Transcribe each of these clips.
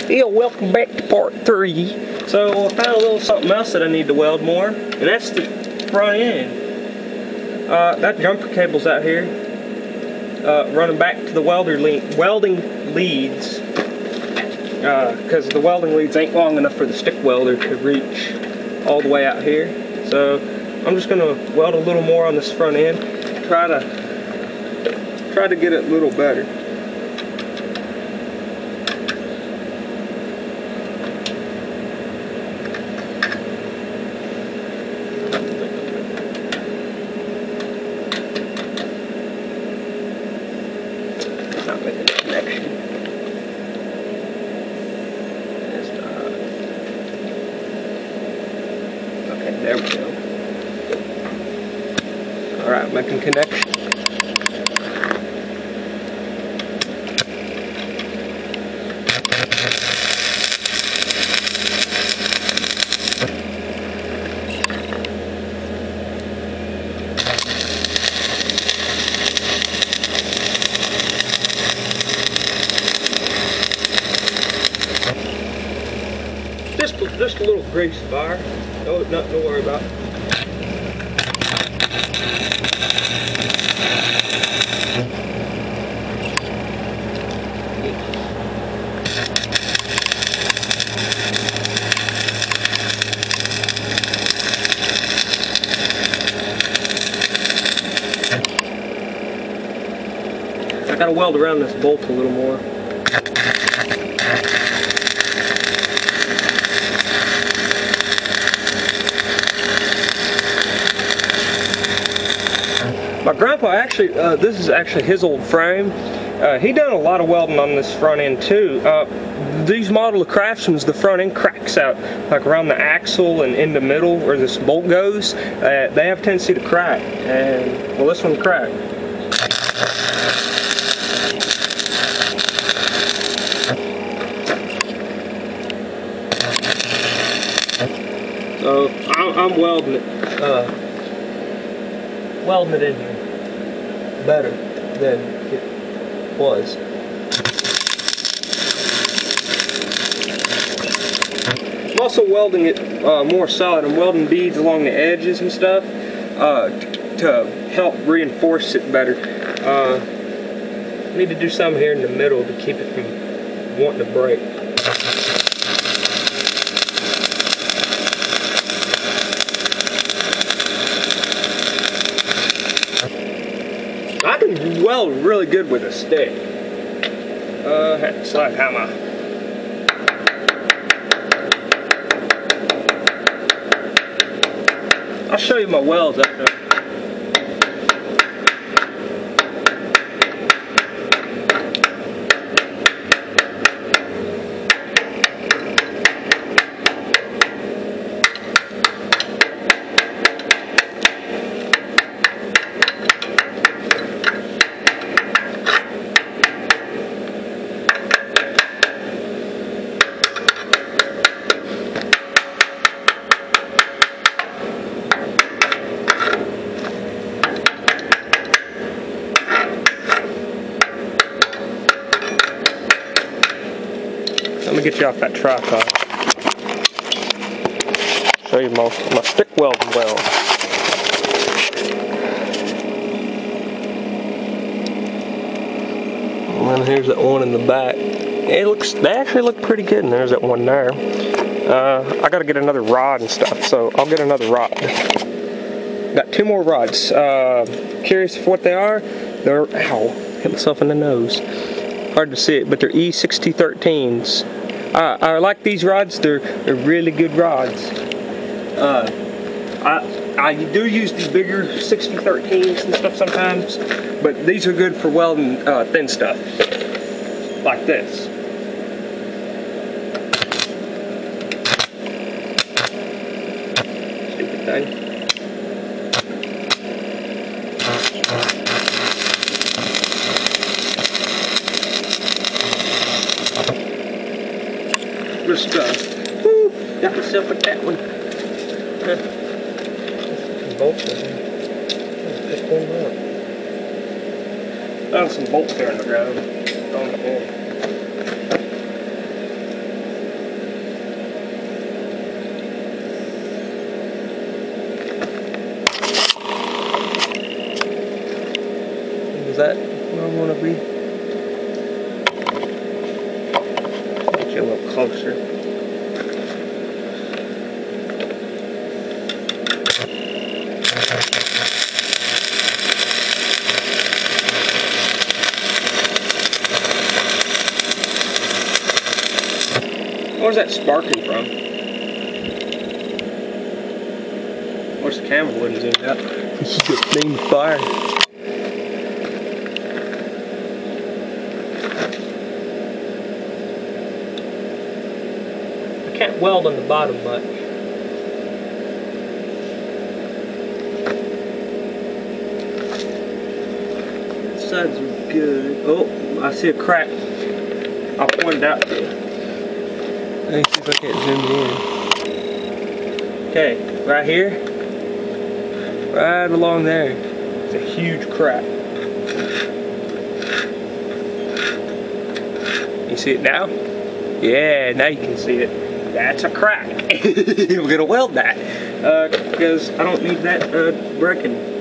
Yeah, welcome back to part 3. So I found a little something else that I need to weld more, and that's the front end. That jumper cable's out here, running back to the welding leads, because the welding leads ain't long enough for the stick welder to reach all the way out here. So I'm just gonna weld a little more on this front end, try to get it a little better. Not making a connection. Okay, there we go. Alright, making connection. Just a little grease fire. No, nothing to worry about. I gotta weld around this bolt a little more. My grandpa actually, this is actually his old frame. He done a lot of welding on this front end too. These model of Craftsman's, the front end cracks out like around the axle and in the middle where this bolt goes. They have a tendency to crack, and well, this one cracked. So I'm welding it in here better than it was. I'm also welding it more solid. I'm welding beads along the edges and stuff to help reinforce it better. I need to do some here in the middle to keep it from wanting to break. I can weld really good with a stick. Slide hammer. I'll show you my welds after. Let me get you off that tripod. Show you my stick welding weld. And then here's that one in the back. They actually look pretty good, and there's that one there. I gotta get another rod and stuff, so I'll get another rod. Got 2 more rods. Curious of what they are? They're, ow, hit myself in the nose. Hard to see it, but they're E6013s. I like these rods. They're really good rods. I do use these bigger 6013s and stuff sometimes, but these are good for welding thin stuff like this. Stupid thing. Just woo, got myself with that one. Bolts in here. Pick one up. Found some bolts there in the ground. On the that where I want to be? Get you a little closer. Where's that sparking from? Where's the camera wouldn't zoom out? This is the thing to fire. I can't weld on the bottom much. The sides are good. Oh, I see a crack. I'll point it out to you. Let me see if I can't zoom in. Okay, right here, right along there, it's a huge crack. You see it now? Yeah, now you can see it. That's a crack. We're gonna weld that because I don't need that breaking.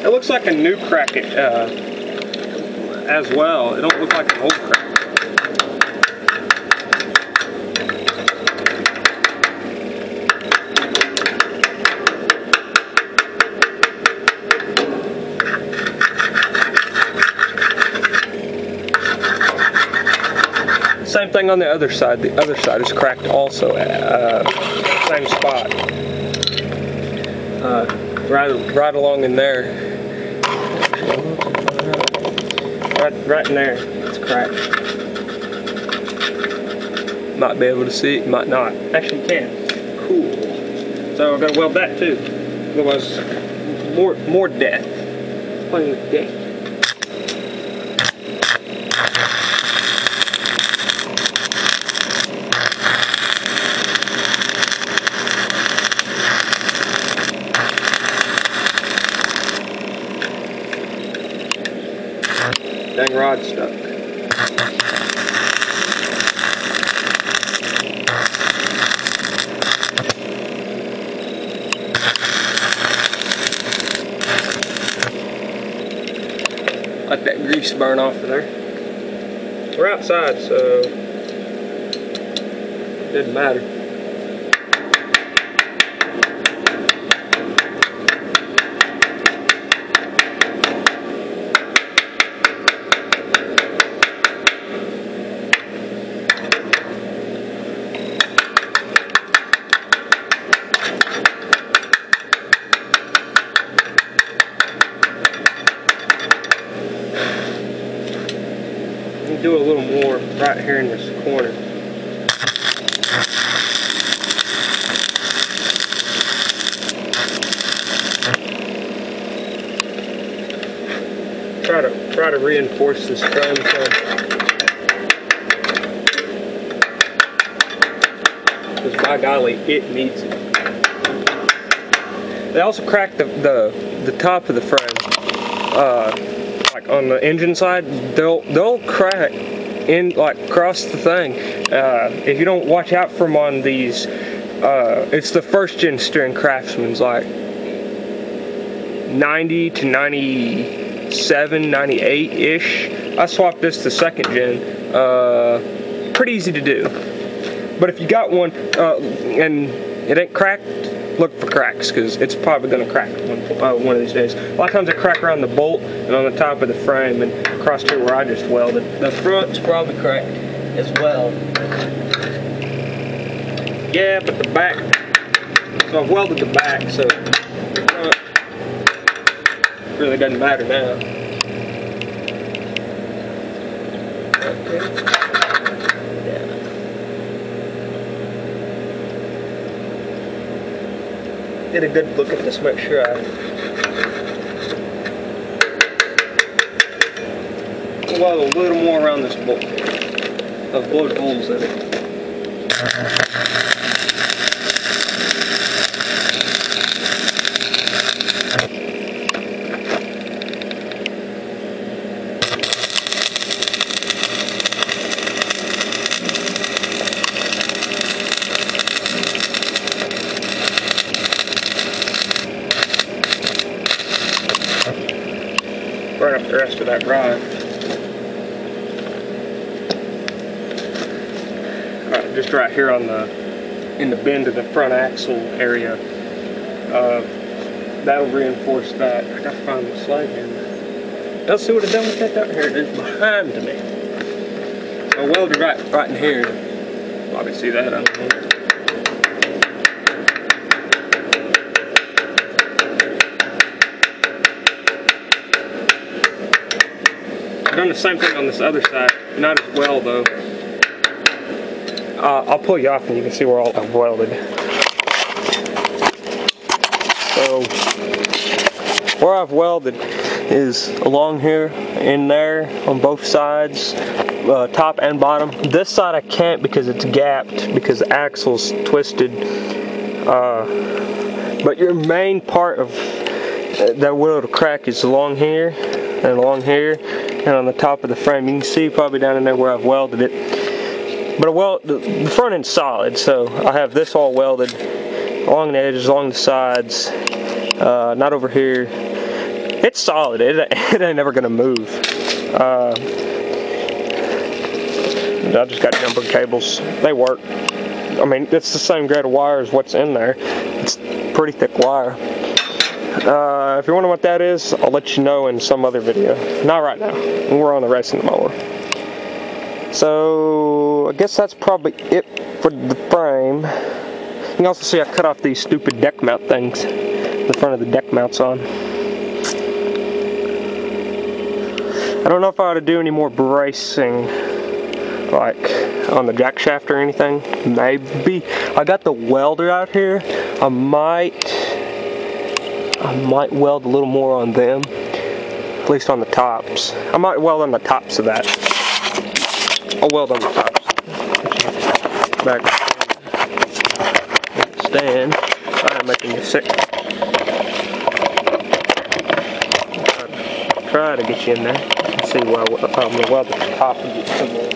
It looks like a new crack as well. It don't look like an old crack. Same thing on the other side. The other side is cracked also at same spot. Right along in there. Right in there. It's cracked. Might be able to see it, might not. Actually you can. Cool. So I'm gonna weld that too. Otherwise, more death. Playing with death. Dang rod stuck. Let that grease burn off of there. We're outside, so it doesn't matter. Do a little more right here in this corner. Try to reinforce this frame some. Because by golly, it needs it. They also cracked the top of the frame. Like on the engine side, they'll crack in like across the thing if you don't watch out for them on these. It's the first gen steering Craftsman's, like 90 to 97, 98 ish. I swapped this to second gen. Pretty easy to do. But if you got one and it ain't cracked, look for cracks, because it's probably going to crack one of these days. A lot of times they crack around the bolt and on the top of the frame and across here where I just welded. The front's probably cracked as well. Yeah, but the back, so I've welded the back, so the front really doesn't matter now. Okay. Get a good look at this, make sure I weld a little more around this bolt. I've blowed holes in it. Right up the rest of that drive. Just right here on in the bend of the front axle area. That'll reinforce that. I gotta find the slide here. Let's see what I've done with that down here. It is behind me. I welded right in here. Probably see that on here. I've done the same thing on this other side, not as well though. I'll pull you off and you can see where all I've welded. So, where I've welded is along here, in there, on both sides, top and bottom. This side I can't because it's gapped, because the axle's twisted. But your main part of that weld crack is along here, and along here, and on the top of the frame. You can see probably down in there where I've welded it. But the front end's solid, so I have this all welded along the edges, along the sides, not over here. It's solid. It ain't never gonna move. I just got jumper cables. They work. I mean, it's the same grade of wire as what's in there. It's pretty thick wire. If you're wondering what that is, I'll let you know in some other video. Not right now. We're on the racing mower. So, I guess that's probably it for the frame. You can also see I cut off these stupid deck mount things. The front of the deck mounts on. I don't know if I ought to do any more bracing, like on the jack shaft or anything. Maybe. I got the welder out here. I might weld a little more on them, at least on the tops. I might weld on the tops of that. I'll weld on the tops. Back stand. I'm making you sick. Try to get you in there and see where I'm going to weld at the top and get some more.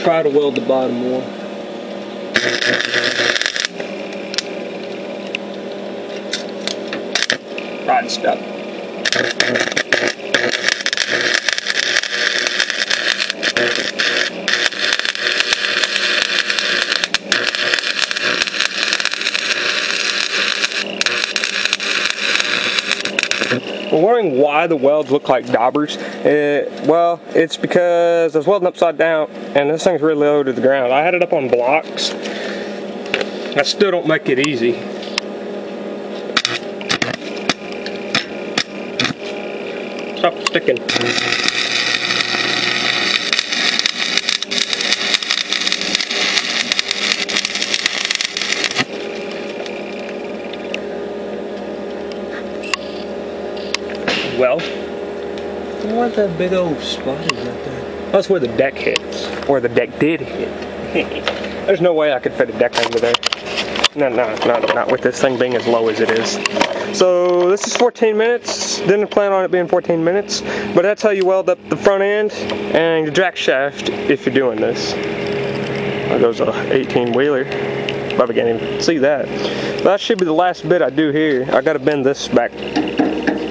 Try to weld the bottom more. Riding stuff. We're wondering why the welds look like daubers. Well, it's because I was welding upside down and this thing's really low to the ground. I had it up on blocks. I still don't make it easy. Stop sticking. Well, what that big old spot is right there? That's where the deck hits, or the deck did hit. There's no way I could fit a deck under there. No, not with this thing being as low as it is. So this is 14 minutes. Didn't plan on it being 14 minutes, but that's how you weld up the front end and the jack shaft if you're doing this. There goes a 18-wheeler. Probably can't even see that. That should be the last bit I do here. I gotta bend this back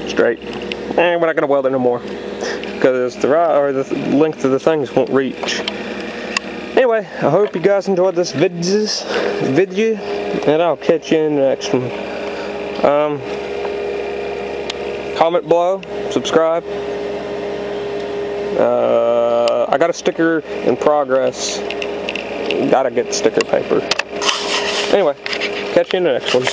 straight. And we're not going to weld it no more because the length of the things won't reach. Anyway, I hope you guys enjoyed this video, and I'll catch you in the next one. Comment below, subscribe. I got a sticker in progress. Gotta get sticker paper. Anyway, catch you in the next one.